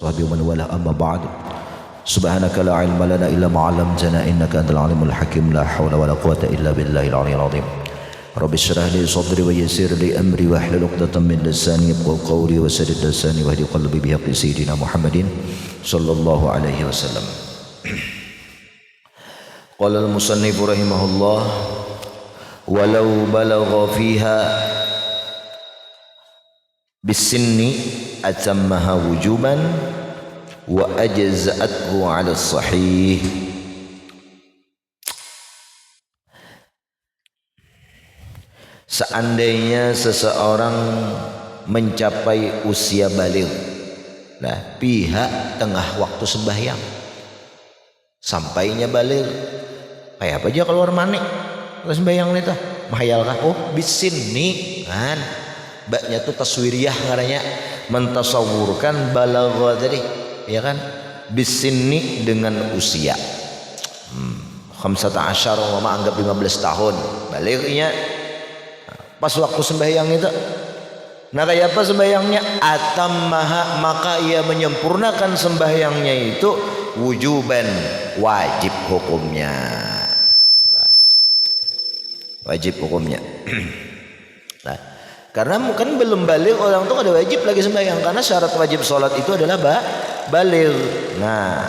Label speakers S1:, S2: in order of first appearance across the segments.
S1: sahbihi wa man wala amma ba'd. Subhanaka la ilma lana illa ma 'allamtana innaka antal alimul hakim. La haula wala quwwata illa billahil aliyyil azim. Rabbi shrah li sadri wa yassir li amri wahlul 'uqdatam min lisani yafqahu qawli wa saddid lisani wahdi qalbi bi haqqi sayyidina Muhammadin sallallahu alaihi wasallam. Qala al-musannif rahimahullah, walau balagha fiha bisinni atammaha wujuban wa ajza'athu 'ala sahih. Seandainya seseorang mencapai usia baligh, nah pihak tengah waktu sembahyang, sampainya baligh, kayak apa aja keluar manik sembahyang itu mahayal kah? Oh bisinni kan, baknya tuh taswiriyah ngaranya, mentasawurkan balagha tadi, ya kan, bisinni dengan usia 15 mama anggap 15 tahun balighnya pas waktu sembahyang itu. Nah kayak apa sembahyangnya? Atammaha, maka ia menyempurnakan sembahyangnya itu wujuban, wajib hukumnya, wajib hukumnya. Nah, karena kan belum baligh orang tuh ada wajib lagi sembahyang, karena syarat wajib sholat itu adalah baligh. Nah,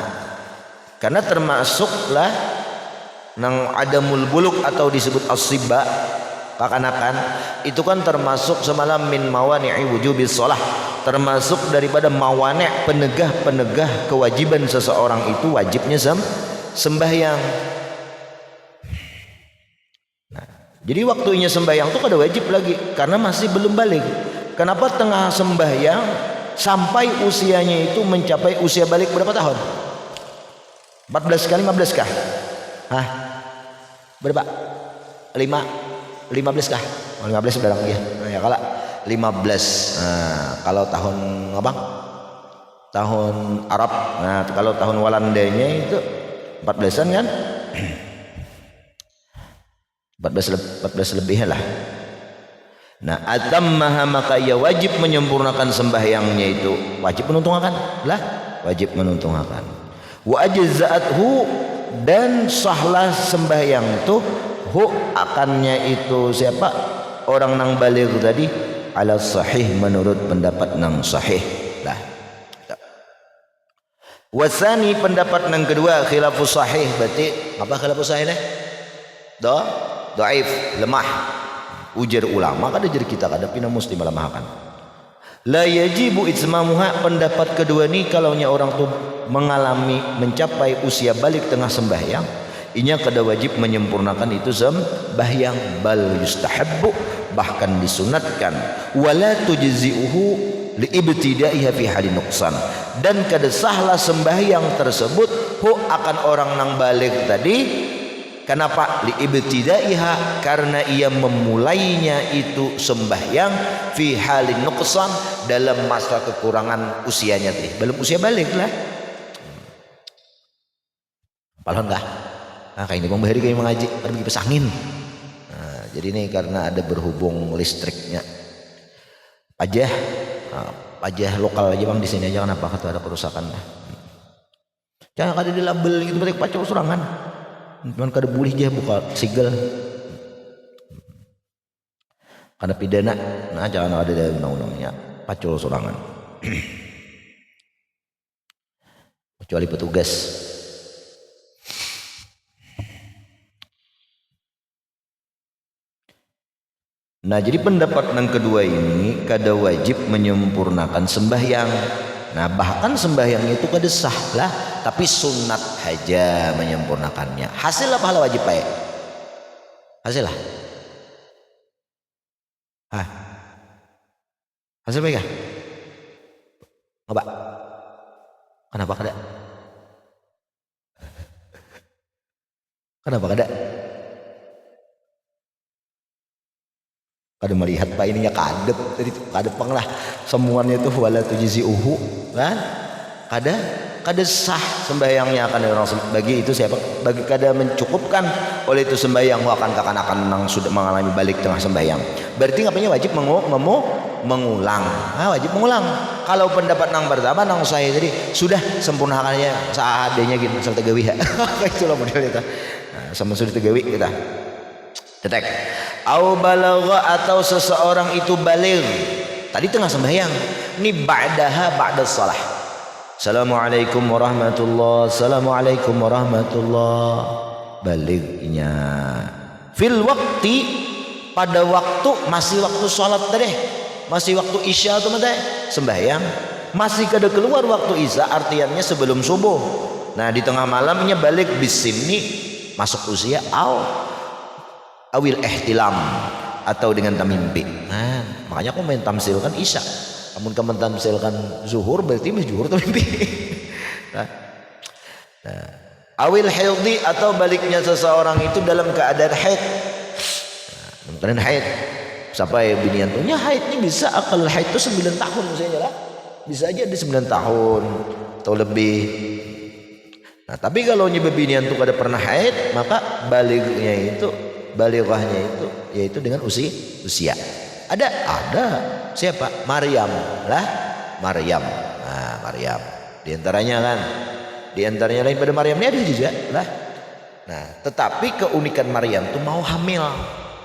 S1: karena termasuklah nang adamul buluk atau disebut as-sibba, kekanakan, itu kan termasuk semalam min mawani'i wujubi sholah, termasuk daripada mawani', penegah kewajiban seseorang itu wajibnya sembahyang. Nah, jadi waktunya sembahyang tuh ada wajib lagi karena masih belum baligh. Kenapa tengah sembahyang sampai usianya itu mencapai usia baligh berapa tahun? 14 kali 15 kah? Hah? Berapa? 15 kah? Oh, 15 sudah lagi ya. Nah, ya kalau 15. Nah, kalau tahun apa? Tahun Arab. Nah, kalau tahun Walandanya itu 14-an kan? 14 lebih lah. Nah, atammaha, maka ia wajib menyempurnakan sembahyangnya itu. Wajib menuntungakan lah, wajib menuntungakan. Wa ajza'athu, dan sahlah sembahyang tuh hu akannya itu siapa? Orang nang baligh tadi, ala sahih, menurut pendapat nang sahih lah. Wasani, pendapat nang kedua, khilafus sahih. Berarti apa khilafus sahih nih? Dhaif, lemah. Ujar ulama kada jar kita kada pina muslim lemahkan. La yajibu itsmamuha, pendapat kedua ni kalau nya orang tuh mengalami mencapai usia balik tengah sembahyang, inya kada wajib menyempurnakan itu sembahyang, bal yustahabbu, bahkan disunatkan, wala tujzi'uhu liibtidaiha fi halin nuqsan, dan kada sahlah sembahyang tersebut hu akan orang nang balik tadi. Kenapa? Liibtidaiha, karena ia memulainya itu sembahyang fi halin nuqsan, dalam masa kekurangan usianya tadi, belum usia balik lah. Paham enggak? Nah, kayak ini bang Bahari kayak mengaji ada kipas angin. Nah, jadi ini karena ada berhubung listriknya. Pajah lokal aja bang di sini aja, kenapa kata ada kerusakan? Jangan ada di label gitu, berarti pacul serangan. Cuman kada boleh aja buka sigel. Karena pidana, nah jangan ada dalam undang-undangnya pacul serangan. Kecuali petugas. Nah, jadi pendapat yang kedua ini kada wajib menyempurnakan sembahyang. Nah, bahkan sembahyangnya itu kada sah lah, tapi sunat saja menyempurnakannya. Hasil lah pahala wajib baik. Hasil lah. Hah? Hasil baik kah? Apa? Kenapa kada? Kenapa kada? Kada melihat pak ininya kadep, jadi kadep pang lah semuanya itu wala tujzi'uhu kan, kada sah sembahyangnya akan orang bagi itu siapa, bagi kada mencukupkan oleh itu sembahyang akan kakanakan yang sudah mengalami balik tengah sembahyang. Berarti ngapanya wajib mengulang. Wajib mengulang. kalau pendapat nang pertama nang saya jadi sudah sempurnakannya seadanya gitu asal tegawi ya. Itulah model itu. Nah, sama sudah tegawi kita. Detek. Au balagha atau seseorang itu baligh. Tadi tengah sembahyang. Ini ba'daha ba'da shalah. Assalamualaikum warahmatullahi. Assalamualaikum warahmatullahi. Balighnya. Fil waqti pada waktu masih waktu sholat tadi. Masih waktu isya tuh teh sembahyang. Masih kada keluar waktu isya artiannya sebelum subuh. Nah di tengah malamnya balik bisimni masuk usia awil ihtilam atau dengan tamimpi. Nah, makanya aku main tamsilkan isya. Namun kamu tamsilkan zuhur berarti zuhur tamimpi. Nah, awil haidhi atau baliknya seseorang itu dalam keadaan haid. Dalam keadaan haid. Sampai binian tuhnya haidnya bisa akal haid itu 9 tahun misalnya lah. Bisa aja di 9 tahun atau lebih. Nah, tapi kalau nyebab binian tuh kada pernah haid, maka balighnya itu balighahnya itu yaitu dengan usia. Ada siapa? Maryam lah, Maryam. Nah, Maryam. Di antaranya lain pada Maryam ini ada juga lah. Nah, tetapi keunikan Maryam tuh mau hamil.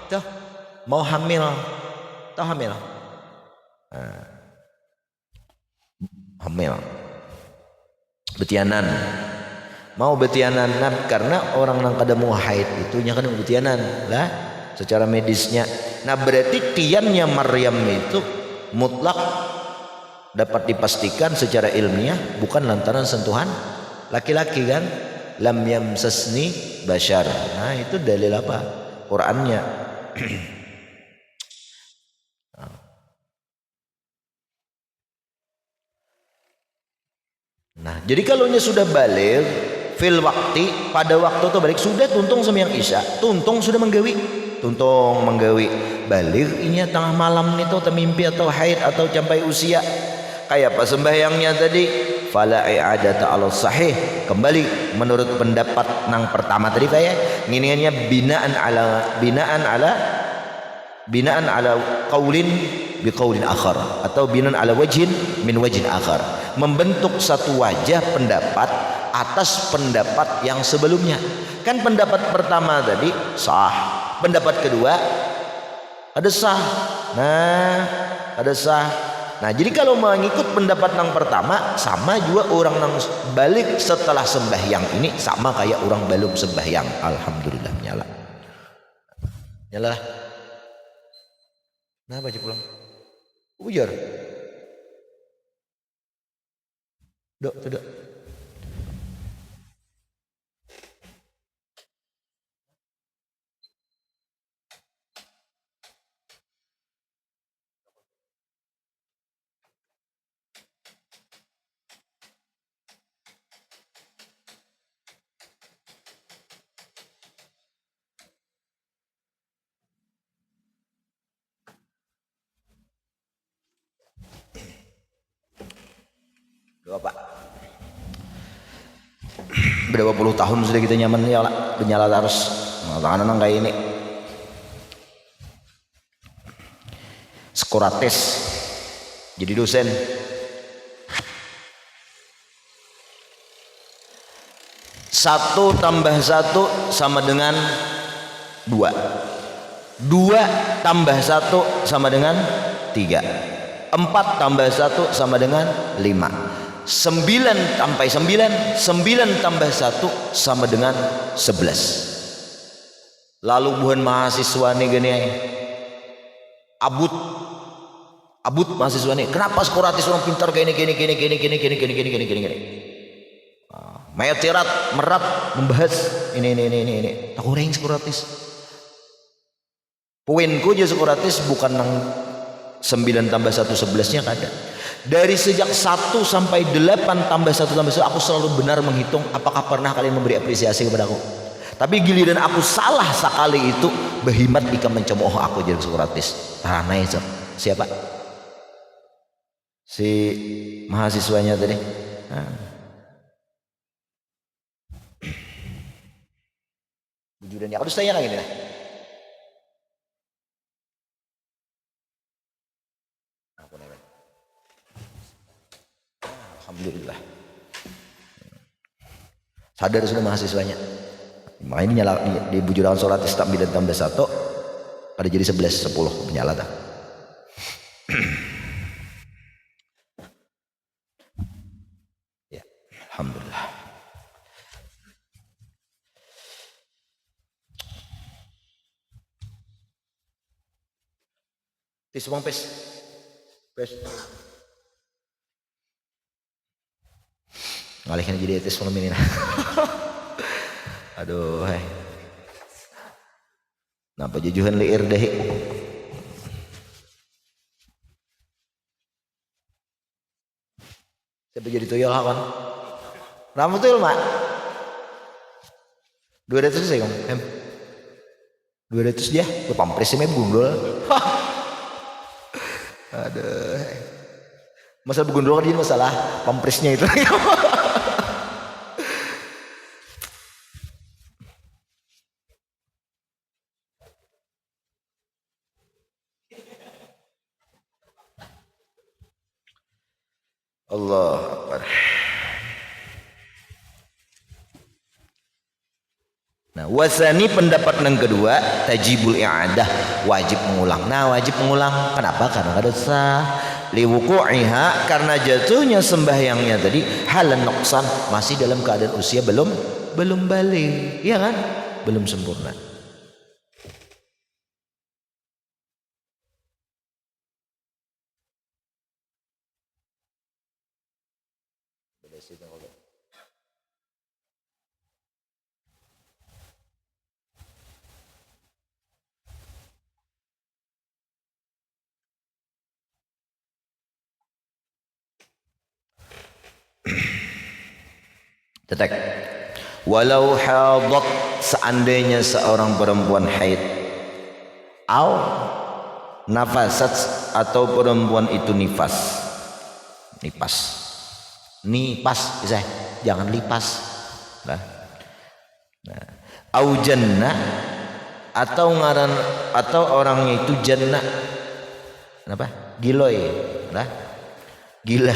S1: Tuh, mau hamil. Tahu hamil? Nah, hamil. Betianan. Mau betianan karena orang yang kada mau haid itu nya kan betianan lah secara medisnya. Nah berarti tiannya Maryam itu mutlak dapat dipastikan secara ilmiah bukan lantaran sentuhan laki-laki kan, lam yamsasni bashar. Nah itu dalil apa? Qurannya. Nah jadi kalau nya sudah balik fil waktu pada waktu itu balik sudah tuntung sembahyang isya, tuntung sudah menggawi balik ini tengah malam itu temimpi atau haid atau sampai usia kayak apa sembahyangnya tadi fala i'adata ala sahih kembali menurut pendapat nang pertama tadi kayak nginiannya binaan ala qaulin biqaulin akhar atau binaan ala wajhin min wajhin akhar membentuk satu wajah pendapat atas pendapat yang sebelumnya. Kan pendapat pertama tadi sah, pendapat kedua ada sah. Ada sah. Nah, jadi kalau mengikut pendapat yang pertama sama juga orang yang balik setelah sembahyang ini sama kayak orang belum sembahyang. Alhamdulillah nyala. Nyala. Nah, baca pulang. Ujar. Dok, tidak. Doa Pak. Berapa puluh tahun sudah kita nyaman ya lah, benyala terus. Tangan nang kayak ini. Skolatis. Jadi dosen. Satu tambah satu sama dengan 2. 2 tambah 1 sama dengan 3. 4 tambah 1 sama dengan 5. 9 sampai 9 tambah 1 sama dengan 11. Lalu buhan mahasiswa nih gini abut mahasiswa nih kenapa skolatis orang pintar kayak ini gini. Mayatirat merat membahas ini tak orang skolatis. Poinku aja skolatis bukan nang 9 tambah 1 11-nya kada. Dari sejak 1 sampai 8 tambah 1 tambah 1 aku selalu benar menghitung apakah pernah kalian memberi apresiasi kepada aku. Tapi giliran aku salah sekali itu behimat ika mencemooh aku jadi skolatis. Taranai siapa? Si mahasiswanya tadi. Bujudannya aku tanya lagi nih. Alhamdulillah. Sadar sudah mahasiswanya. Makanya ini nyala di Bujurawan Sholat Istambi dan tambah 1 ada jadi 11-10 menyala dah. Ya, alhamdulillah. Tis bang pes. Ngalihkan jadi tis malam ini. Aduh, hai. Napa jujuhan liir deh. Siapa jadi tuyul kawan? Ramu tuyul mak. 200 saya kamu. 200 dia. Gue pampres sih gundul. Aduh. Masalah begundul kan jadi masalah pampresnya itu. Allah Akbar. Nah, wasani pendapat yang kedua tajibul i'adah, wajib mengulang. Nah, wajib mengulang kenapa? Karena ada sah liwuqu'iha, karena jatuhnya sembahyangnya tadi halan nuqsan, masih dalam keadaan usia belum balik, ya kan? Belum sempurna. Tetek. Walau hadat, seandainya seorang perempuan haid, au nafasat, atau perempuan itu nipas, bisa, jangan lipas. Nah, au jannah, atau ngaran, atau orangnya itu jannah, kenapa? Giloy, nah, gila.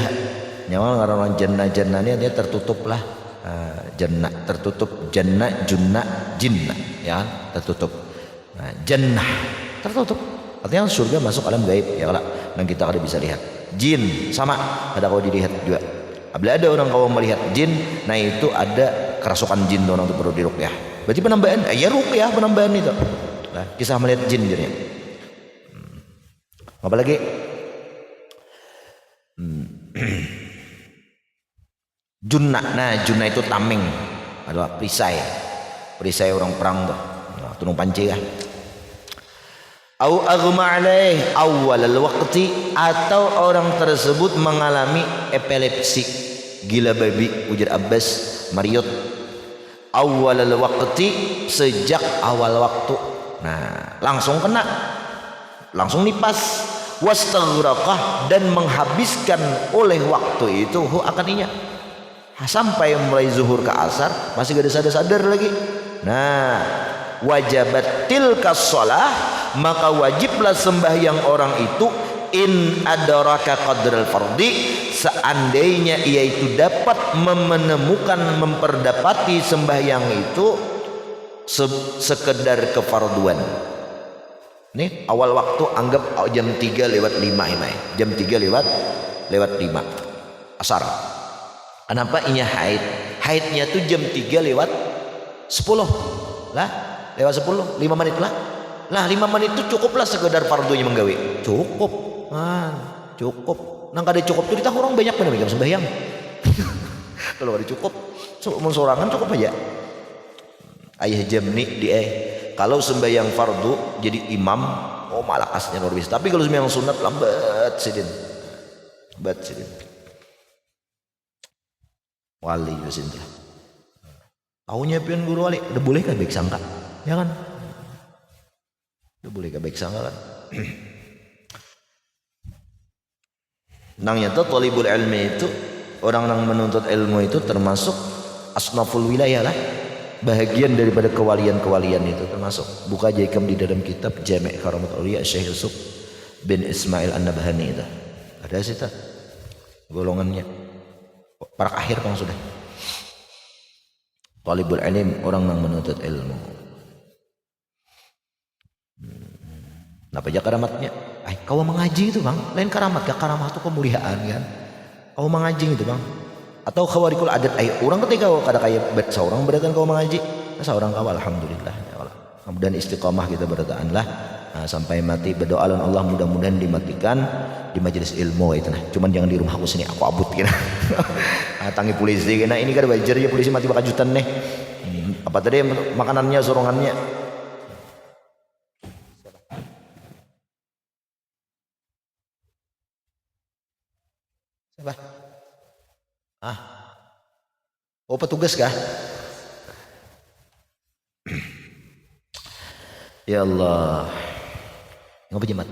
S1: Nyawa ngaran jannah ini dia tertutup lah. Jannah tertutup, jannah junna jinna, ya tertutup. Nah, jannah tertutup, artinya surga masuk alam gaib, ya kalau yang kita kada bisa lihat. Jin sama ada kau dilihat juga. Apabila ada orang kau melihat jin, nah itu ada kerasukan jin, orang itu perlu diruqyah. Berarti penambahan, ya ruqyah penambahan itu. Nah, kisah melihat jin jadinya. Apalagi Junna, nah junna itu tameng, adalah perisai orang perang tuh, nah, tunung panci ya. Au aghma alaih awwalal waqti, atau orang tersebut mengalami epilepsi, gila babi, ujar Abbas Mariot. Awwalal waqti, sejak awal waktu. Nah, langsung kena, langsung nipas. Wastaghraqah, dan menghabiskan oleh waktu itu akan inya. Sampai mulai zuhur ke asar masih gak ada sadar lagi. Nah, wajabat tilkas shalah, maka wajiblah sembahyang orang itu in adraka qadral fardi, seandainya ia itu dapat menemukan, memperdapati sembahyang itu sekedar kefarduan. Nih awal waktu anggap jam 3:05 ini, jam 3:05 asar. Kenapa inya haid? Haidnya tuh jam 3:10 lah, lewat 10, 5 menit lah. Lah 5 menit itu cukuplah sekedar fardunya menggawe. Cukup, cukup. Nang kada cukup tuh kita orang banyak bener jam sembahyang. Kalau kada cukup, mensorangan cukup aja. Ayah jam nih di kalau sembahyang fardu jadi imam, oh malakasnya luar biasa. Tapi kalau sembahyang sunat lambat sidin. Wali biasanya. Tahunya pian guru wali, udah boleh kan baik sangka, ya kan? Udah boleh kan baik sangka kan? Nangnya tuh talibul ilmi itu, orang yang menuntut ilmu itu termasuk asnaful wilayah lah, bahagian daripada kewalian-kewalian itu termasuk. Buka jikam di dalam kitab Jami' Karamat Auliya Syekh Yusuf bin Ismail An-Nabhani itu. Ada sih tak golongannya. para akhir kan sudah. Talibul ilm, orang yang menuntut ilmu. Apa aja karamatnya? Kau mengaji itu bang, lain karamat, gak karamat itu kemuliaan kan? Kau mengaji itu bang, atau khawarikul adat. Orang ketika kada kayak seorang berakan kau mengaji, seorang kau alhamdulillah. Kemudian istiqamah kita bertahanlah sampai mati. Berdoa Allah mudah-mudahan dimatikan di majelis ilmu itu nah. Cuman jangan di rumahku sini, aku abut kira. Tangi polisi kena ini kan wajar ya polisi mati bakajutan nih. Apa tadi makanannya sorongannya? Siapa? Oh petugas kah? Ya Allah, ngapa jemat?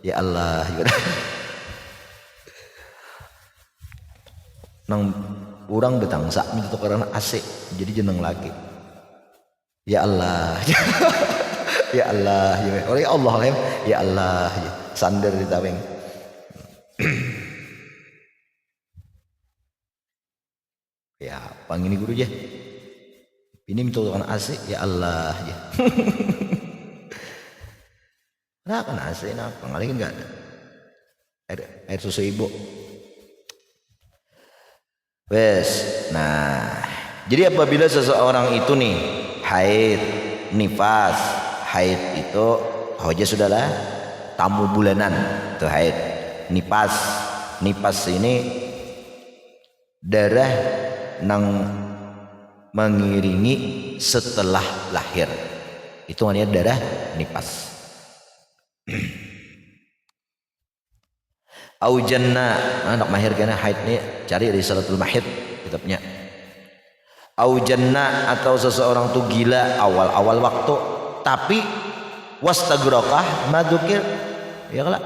S1: Ya Allah, nang orang betangsa minta tukaran AC jadi jeneng lagi. Ya Allah, ya Allah, ya Allah, ya Allah, sander di taweng. Ya, pangini guru aja. Ini minta tukaran AC, ya Allah, ya. Nah kan AC nah pengalih kan nggak ada air susu ibu. Wes, nah jadi apabila seseorang itu nih haid, nifas, haid itu aja sudahlah tamu bulanan itu haid, nifas ini darah nang mengiringi setelah lahir itu namanya darah nifas. Au janna anak mahir kana haid ni cari risalatul mahid kitabnya. Au janna atau seseorang tu gila awal-awal waktu tapi wastagraqah madukir ya kala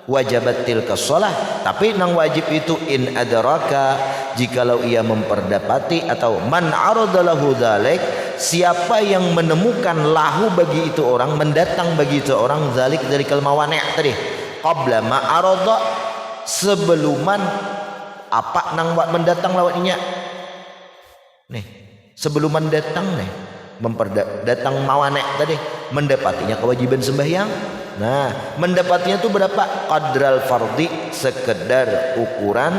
S1: wajabat tilka shalah tapi nang wajib itu in adraka jikalau ia memperdapati atau man aradalahu dzalik siapa yang menemukan lahu bagi itu orang mendatang bagi itu orang zalik dari kalmawani' tadi qabla ma arada sebeluman apa nang mendatang lawatnya nih sebeluman datang nih datang mawani' tadi mendapatinya kewajiban sembahyang. Nah mendapatinya itu berapa qadral fardhi sekedar ukuran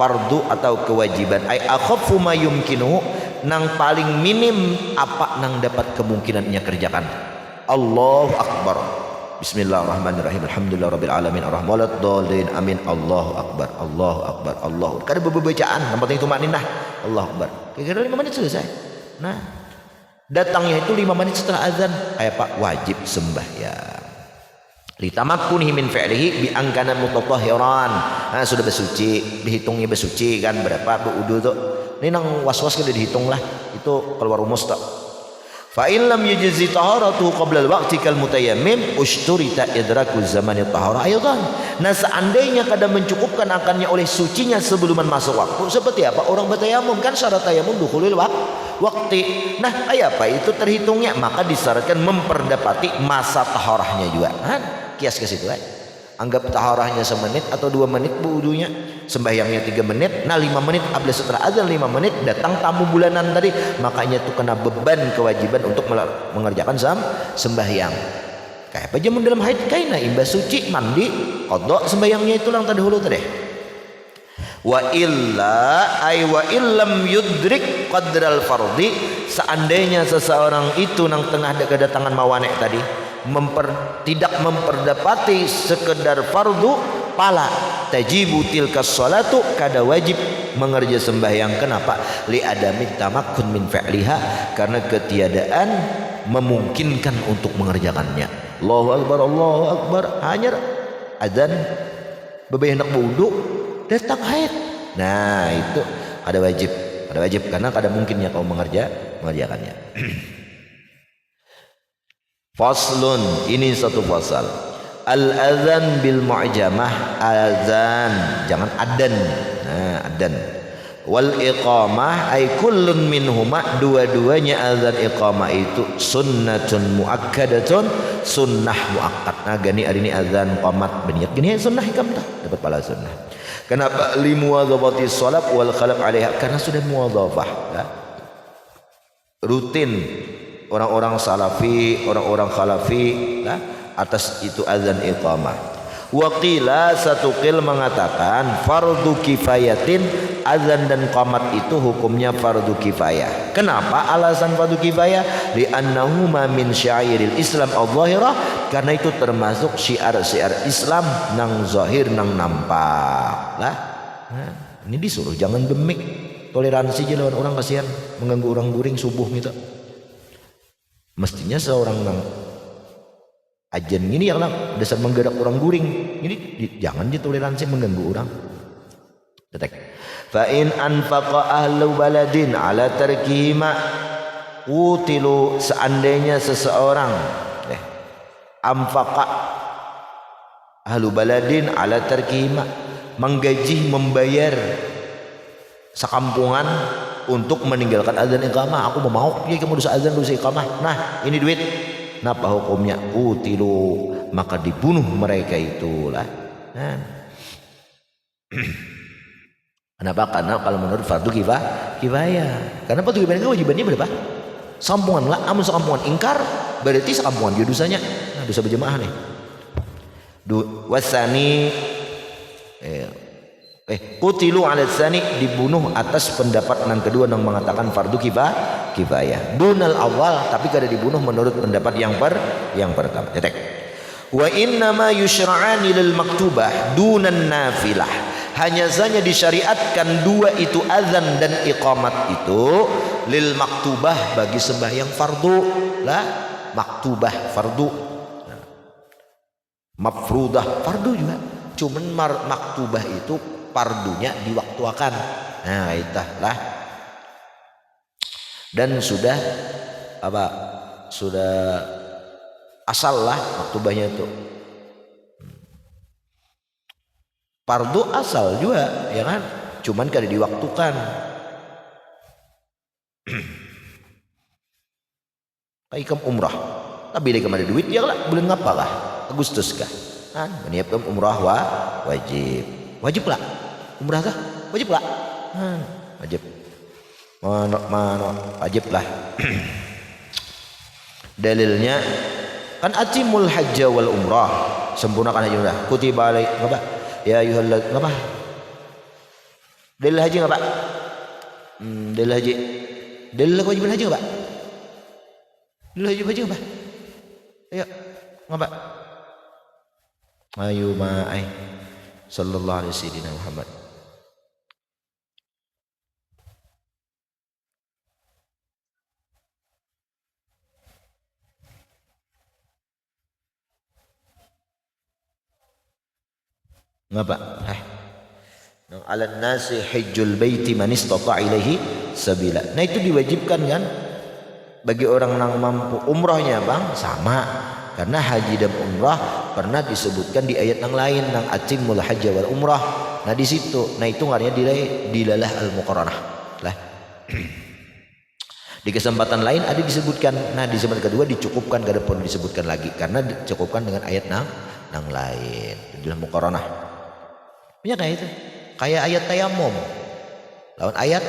S1: fardu atau kewajiban ay akhaffu ma yumkinu nang paling minim apa nang dapat kemungkinannya kerjakan. Allahu akbar. Bismillahirrahmanirrahim. Alhamdulillahirabbil alamin arrahmanirrahim dhalin amin. Allahu akbar. Allahu akbar. Allahu. Kada bacaan, yang penting itu makninah. Allahu akbar. Kira-kira 5 menit selesai. Nah, datangnya itu 5 menit setelah azan. Kayak Pak wajib sembahyang. Litamakkunihi min fi'lihi bi angkana mutatahhiran. Nah, sudah bersuci, dihitungnya bersuci kan berapa berwudu tuh. Ini nang was-was kada dihitung lah. Itu keluar rumus tak. Fa in lam yujzi taharatu qabla al-waqti kal mutayammim ushturita idraku zaman at-tahara aidan. Nah, seandainya kada mencukupkan akannya oleh sucinya sebelum masuk waktu seperti apa? Orang bertayamum kan syarat tayamum dukhulul waqti. Nah, apa itu terhitungnya? Maka disyaratkan memperdapati masa taharahnya juga. Kan? Kias ke situ anggap taharahnya semenit atau 2 menit wudunya, sembahyangnya 3 menit, nah 5 menit abis setelah azan 5 menit datang tamu bulanan tadi, makanya itu kena beban kewajiban untuk mengerjakan sembahyang. Kayak apa jamun dalam haid kaina imbas suci mandi qada sembahyangnya itu lang tadi hulu tadi. Wa illa ay wa illam yudrik qadral fardhi seandainya seseorang itu nang tengah kedatangan mawani' tadi tidak memperdapati sekedar fardu pala tajibu tilka sholatu kada wajib mengerja sembahyang. Kenapa? Li adami tamakkun min fi'liha karena ketiadaan memungkinkan untuk mengerjakannya. Allahu akbar hanya adzan bebeh hendak wudu datang haid. Nah itu ada wajib karena kada mungkinnya kau mengerjakannya. Faslun, ini satu fasal. Al-adzan bil mu'jamah, azan jangan adan. Nah, adan. Wal iqamah ay kullun minhuma, dua-duanya azan iqamah itu sunnatun muakkadatun, sunnah muakkad. Nah, gani hari ini azan qamat beniat gini sunnah ikam dah dapat pahala sunnah. Kenapa limuwadhabati shalat wal khalaf 'alaiha? Karena sudah muwadhafah ya. Rutin orang-orang salafi, orang-orang khalafi ya, atas itu azan iqamah. Waqila satu qil mengatakan fardu kifayatin, azan dan qamat itu hukumnya fardu kifayah. Kenapa alasan fardu kifayah? Li'annahu ma min syairil Islam adh-dhahirah, karena itu termasuk syiar-syiar Islam nang zahir nang nampak lah. Nah, ini disuruh jangan demik, toleransi aja lawan orang, kasihan mengganggu orang guring subuh gitu. Mestinya seorang nang ajen ini yang dasar menggerak orang guring ini jangan ditoleransi mengganggu orang. Detek. Fa in anfaqa ahlu baladin ala tarkihima utilu, seandainya seseorang anfaqa ahlu baladin ala tarkihima, menggaji membayar sekampungan untuk meninggalkan azan iqamah. Aku mau ya kamu dosa azan dosa iqamah. Nah, ini duit. Napa hukumnya? Utilu, maka dibunuh mereka itulah. Nah. Kenapa? Karena kalau menurut fardu kifayah. Karena fardu kifayah kewajibannya berapa? Sampungan lah, amun sekampungan ingkar berarti sekampungan dia dosanya. Nah, dosa berjamaah nih. Wasani qutilu ala tsani, dibunuh atas pendapat yang kedua yang mengatakan fardu kifayah. Dunal awal, tapi kada dibunuh menurut pendapat yang pertama. Detek. Wa inna ma yushra'ani lil maktubah dunan nafilah. Hanya saja disyariatkan dua itu azan dan iqamat itu lil maktubah, bagi sembahyang fardu lah. Maktubah fardu, mafrudah fardu juga. Cuman maktubah itu fardunya diwaktuakan. Nah, itulah. Dan sudah apa? Sudah asal lah maktubahnya itu. Fardu asal juga, ya kan? Cuman kada diwaktukan. Kayak ikam umrah. Tapi dia kemana duit ya lah, bulan ngapa lah? Agustus kah? Kan menyiapkan umrah wajib lah. Umrah kah? Wajib lah. Wajib. Mana wajib lah. Dalilnya kan atimul hajja wal umrah, sempurnakan haji umrah. Kutiba alaik ngapa? Ya ayyuhalladzina ngapa? Dalil haji ngapa? Dalil haji. Dalil kewajiban haji ngapa? Dalil haji ngapa? Ayo ngapa? Ayo ma'ai sallallahu alaihi wasallam Muhammad. Ngapa? Ala nasi hajjul baiti man istata' ilaihi sabila. Nah, itu diwajibkan kan bagi orang yang mampu. Umrahnya bang sama, karena haji dan umrah pernah disebutkan di ayat yang lain, nang atimul hajja wal umrah. Nah, di situ, nah itu artinya dilalah al muqaranah lah. Di kesempatan lain ada disebutkan. Nah, di kesempatan kedua dicukupkan, kada perlu disebutkan lagi karena dicukupkan dengan ayat yang lain. Dilalah muqaranah. Punya kayak itu, kayak ayat tayamum lawan ayat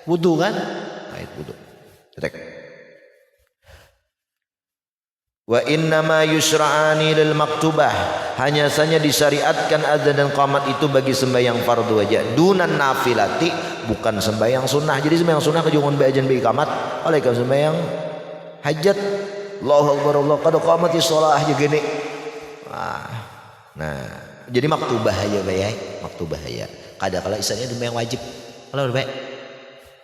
S1: wudu kan, ayat wudu. Wa innama yusra'ani lil maktubah, hanya saja disyariatkan azan dan qamat itu bagi sembahyang fardu aja, dunan nafilati, bukan sembahyang sunnah. Jadi sembahyang sunnah kejuangan bajan bi qamat, oleh karena sembahyang hajat Allahu akbar Allah qad qamatis shalah aja gini. Nah, jadi maktubah aja bayai, maktubah aja. Kadang-kala isanya sembahyang wajib. Kalau baik,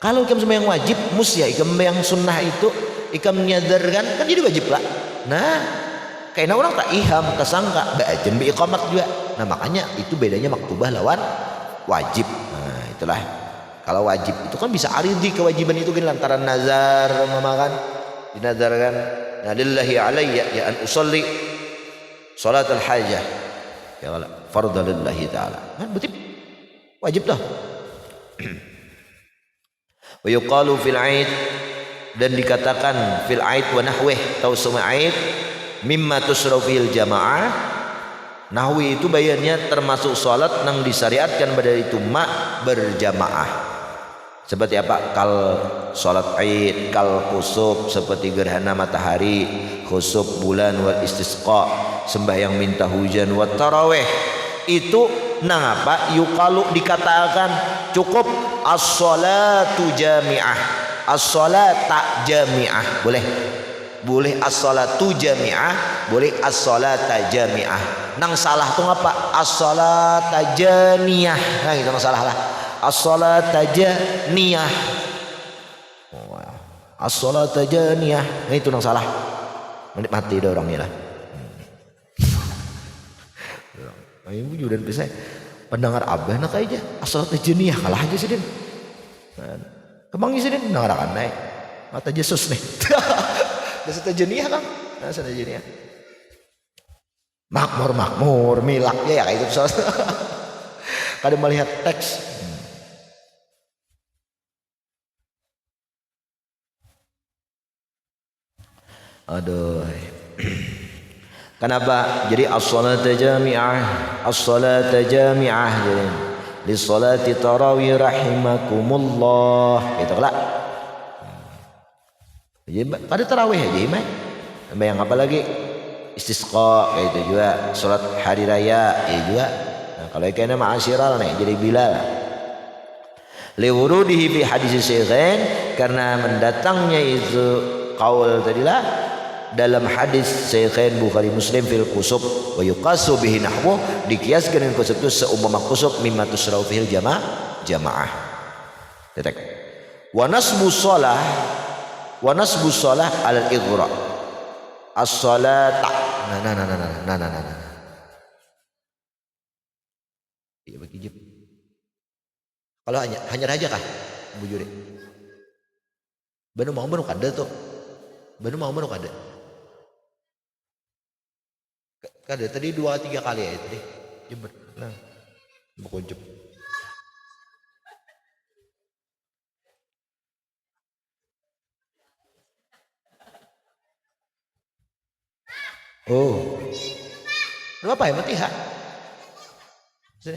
S1: kalau ikam sembahyang wajib, musya ikam sembahyang sunnah itu ikam nyadarkan kan jadi wajib lah. Nah, kayaknya orang tak iham, kesangka bajan bi iqamat juga. Nah, makanya itu bedanya maktubah lawan wajib. Nah, itulah. Kalau wajib itu kan bisa aridhi kewajiban itu kan lantaran nazar memakan, dinazarkan. Nah, lillahi alayya ya an usolli salatul hajah. Ya Allah, fardhu lillahi ta'ala. Kan berarti wajib dah. Wa yuqalu fil 'aid, dan dikatakan fil 'aid wa nahwih, tahu semua 'aid mimma tusrafu fil jamaah. Nahwi itu bayarnya termasuk salat nang disyariatkan pada itu berjamaah. Seperti apa? Kal salat Id, kal khusuf seperti gerhana matahari, khusuf bulan, wal istisqa sembahyang minta hujan, wat tarawih. Itu nang apa? Yukalu dikatakan cukup as-salatu jami'ah. As-salata jami'ah. Boleh as-salatu jami'ah, boleh as-salata jami'ah. Nang salah tuh apa? As-salata janiyah. Nah gitu nang salah lah. As-salata janiyah. As-salata janiyah. Nah itu nang salah. Mati dah orangnya lah. Ibu juga dan bisa pendengar abah nak aja as-salata janiyah kalah aja sih din. Kemang sih din pendengar akan naik. Mata Yesus nih. As-salata janiyah kan? As-salata janiyah. Makmur milak ya kayak itu soalnya. Kadang melihat teks. Aduh. Kenapa? Jadi as-salata jami'ah, as-salata jami'ah jadi li salati tarawih rahimakumullah. Gitu lah. Jadi pada tarawih aja imam. Yang apa lagi? Istisqa kayak itu juga, salat hari raya juga. Nah, kalau kena ma'asyiral nih jadi Bilal. Liwurudihi fi hadis Syekhain, karena mendatangnya itu qaul tadilah dalam hadis Syekhain Bukhari Muslim fil kusub wa yuqasu bihi nahwu, dikiaskan dengan kusub itu seumpama kusub mimma tusrau fil jamaah. Detek. Wa nasbu shalah alal ighra. As-salata. Nah. Iya bagi jib. Kalau hanya raja kah? Bujuri. Banu mau kada tuh. Banu mau kada. Kada tadi 2-3 kali ya tadi. Jebet. Nah. Buku jeb. Oh. Lu apa ya mati ha? Sini.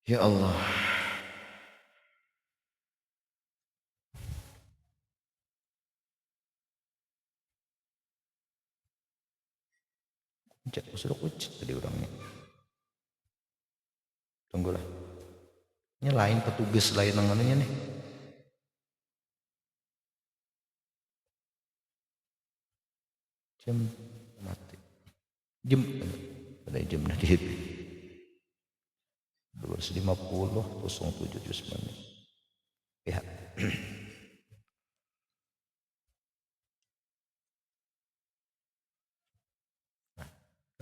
S1: Ya Allah. Cek sudah kucing tadi orangnya. Tunggulah. Ini lain petugas lain nangannya nih. Jam mati. Jam ada jam nanti. 250 07 menit. Ya.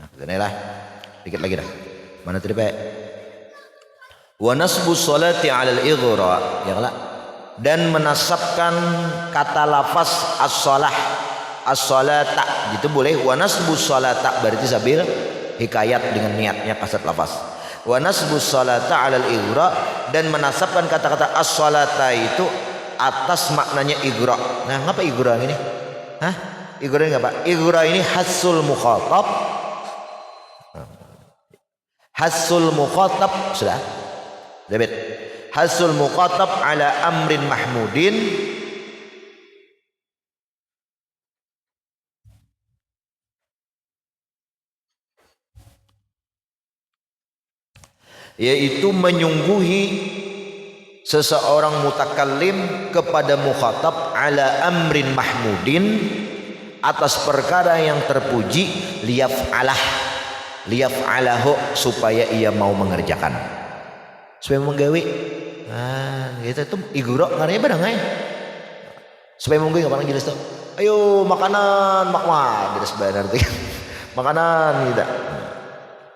S1: Nah, lah. Dikit lagi dah. Mana tadi Pak? Wa nasbu sholati 'alal ighra, ya lah. Dan menasabkan kata lafaz as-shalah, as-sholata, gitu boleh. Wa nasbu sholata berarti sambil hikayat dengan niatnya kasat lafaz. Wa nasbu sholata 'alal ighra, dan menasabkan kata-kata as-sholata itu atas maknanya ighra. Nah, ngapa ighra ini? Hah? Ighra ini apa? Ighra ini hasul mukhatab. Hasul mukhatab sudah. David. Hasul mukhatab ala amrin mahmudin, yaitu menyungguhi seseorang mutakallim kepada mukhatab ala amrin mahmudin, atas perkara yang terpuji, liyaf'alahu, supaya ia mau mengerjakan, supaya menggawe. Nah, gitu tuh igro ngaranya pada ngai. Supaya menggawe ngapain jelas tuh. Ayo makanan makwa jelas benar tuh. Makanan gitu.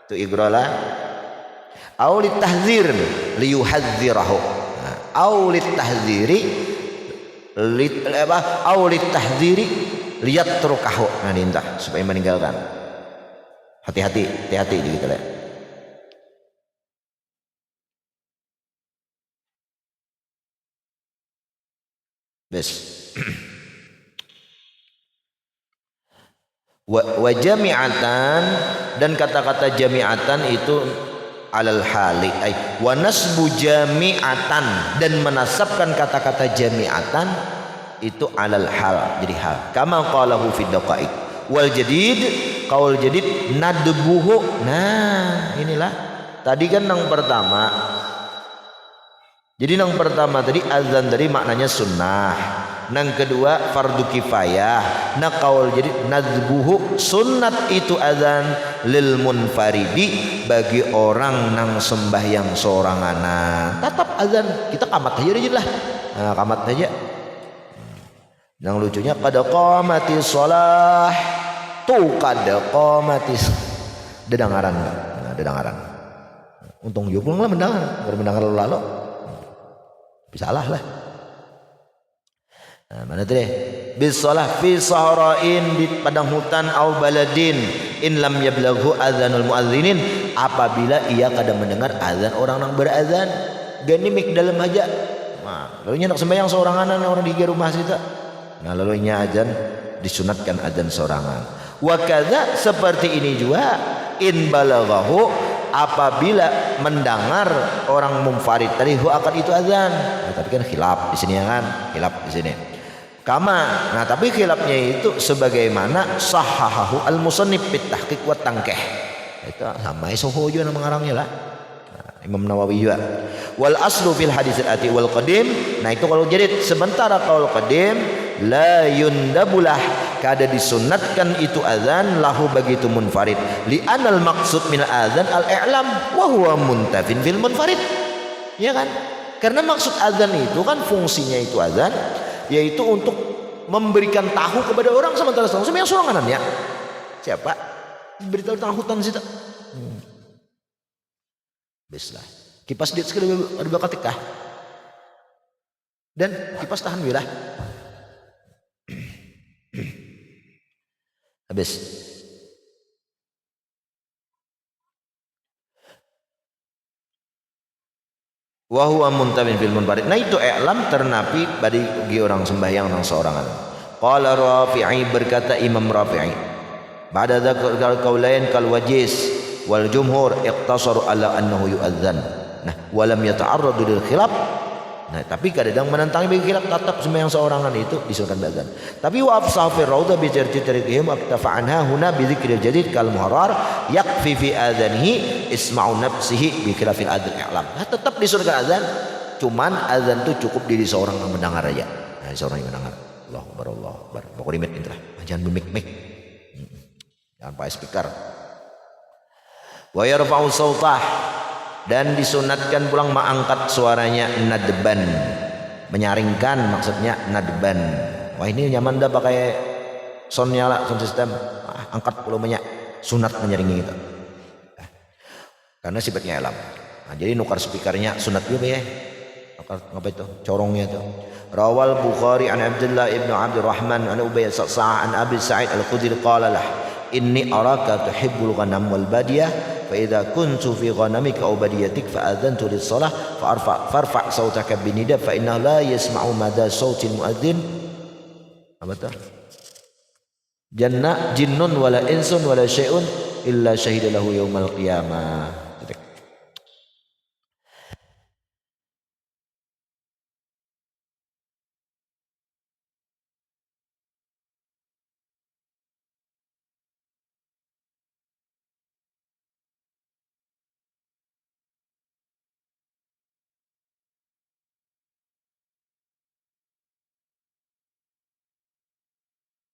S1: Itu igro lah. Aulit tahzir liyuhadzirahu. Aulit tahziri aulit tahziri liyatrukahu. Nah, diintah supaya meninggalkan. Hati-hati gitu lah. Bes. Wa jami'atan, dan kata-kata jami'atan itu alal hali ay wa nasbu jami'atan, dan menasabkan kata-kata jami'atan itu alal hal, jadi hal. Kama qalahu fi daqaiq wal jadid, qaul jadid nadbuhu. Nah, inilah tadi kan yang pertama. Jadi yang pertama tadi azan tadi maknanya sunnah. Yang kedua fardu kifayah. Nah qaul jadi nadbuhu sunnat itu azan lil munfaridi, bagi orang nang sembahyang soranganan. Tetap azan kita kamat aja lah. Nah, kamat aja. Yang lucunya qad qamatis shalah. Tuh qad qamatis. Dedengaran. Nah, dedengaran. Untung juga pulang lah mendengar. Baru mendengar lalu. Bisalah lah. Nah, mana tadi? Bisalah fi sahra'in, di padang hutan, au baladin in lam yablaghu adzanul muadzinin, apabila ia kadang mendengar azan orang yang berazan. Gani mik dalam aja. Nah, lalu nak sembahyang seorangan orang di rumah kita. Nah, lalu azan disunatkan azan seorangan. Wa kadza, seperti ini juga in balaghahu, apabila mendengar orang munfarid tadi akan itu azan. Nah, tapi kan khilaf di sini ya kan, khilaf di sini. Kama, nah tapi khilafnya itu sebagaimana sahahahu al-musannif fit tahqiq wa tangkih. Itu sama Soho juga nama ngarangnya lah. Nah, Imam Nawawi juga. Wal aslu fil hadis al-ati wal qadim. Nah itu kalau jadi sementara qaul qadim la yundabulah, kada disunatkan itu azan lahu bagi itu munfarid. Li anal maqsud min azan al-i'lam wa huwa muntafin fil munfarid. Ya kan? Karena maksud azan itu kan fungsinya itu azan yaitu untuk memberikan tahu kepada orang sementara yang sorangan ya. Siapa? Beritahu tentang hutan situ. Beslah. Kipas dia sekali ada bakatikah. Dan kipas tahan wirah. Habis. Wa huwa muntabin fil munfarid. Nah itu i'lam ternapi bagi orang sembahyang nang seorangan. Qala Rafi'i, berkata Imam Rafi'i, ba'da dzakar qaulain kal wajiz wal jumhur iqtasaru ala annahu yu'adzan. Nah wa lam yata'arradu lil khilaf. Nah tapi kadang menentangi bagi khilaf, tetap sembahyang seorangan itu disunatkan azan. Tapi wa afsah fi raudha bi tarikihim aktafa anha huna bi dzikril jadid kal muharrar yakfi fi adzanihi isma'u nafsihi bi khilafil adzan i'lam. Nah tetap disunatkan azan, cuman azan itu cukup diri seorang yang mendengar aja. Nah seorang yang mendengar. Allahu akbar, Allahu akbar. Pokoknya mik intrah. Jangan bemik-mik. Jangan pakai speaker. Wa yarfa'u sautah, dan disunatkan pulang mengangkat suaranya nadban, menyaringkan maksudnya nadban. Wah ini nyaman dah pakai soundnya lah, sound system. Angkat volumenya, sunat menyaringi gitu. Karena sifatnya alam. Nah, jadi nukar speakernya sunat juga ya. Apa itu? Corongnya itu. Rawal Bukhari an Abdullah ibnu Abdurrahman an Ubay Sa'an an Abi Sa'id al-Khudri qala lah, inni araka tuhibbul ghanam wal badiyah فإذا كنت في غنمك أو بديتك فأذنت للصلاة فارفع صوتك بالنداء فإنه لا يسمع مدى صوت المؤذن. Apa itu? Janna jinnun wala insun wala syai'un illa syahida lahu yaumal qiyamah.